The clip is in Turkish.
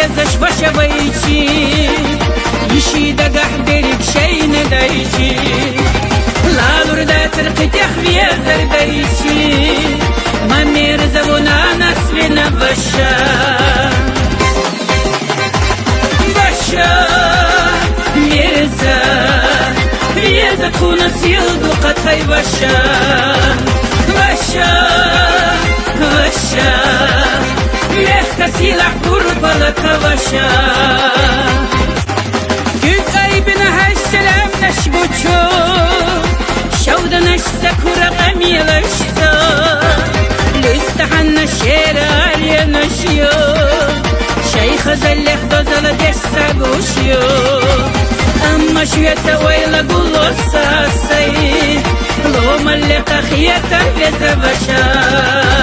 везеш вашавайчи, иши да гахберик шейне дайчи, лалур да циркитях везер дайчи, мамир завуна насвина ваша. Ваша мирза, веза куна силду катай ваша. Ваша, ваша, легко сила курбалата ваша. Gün kaybına her selam neşbuçu, şavda neşse kurağım yılaşsa, listahanna şeraliye neşyo, şeyh zellek dozala dessa guşyo, ama şüyete vayla gulosa sayı, lo malleka khiyata veza başa.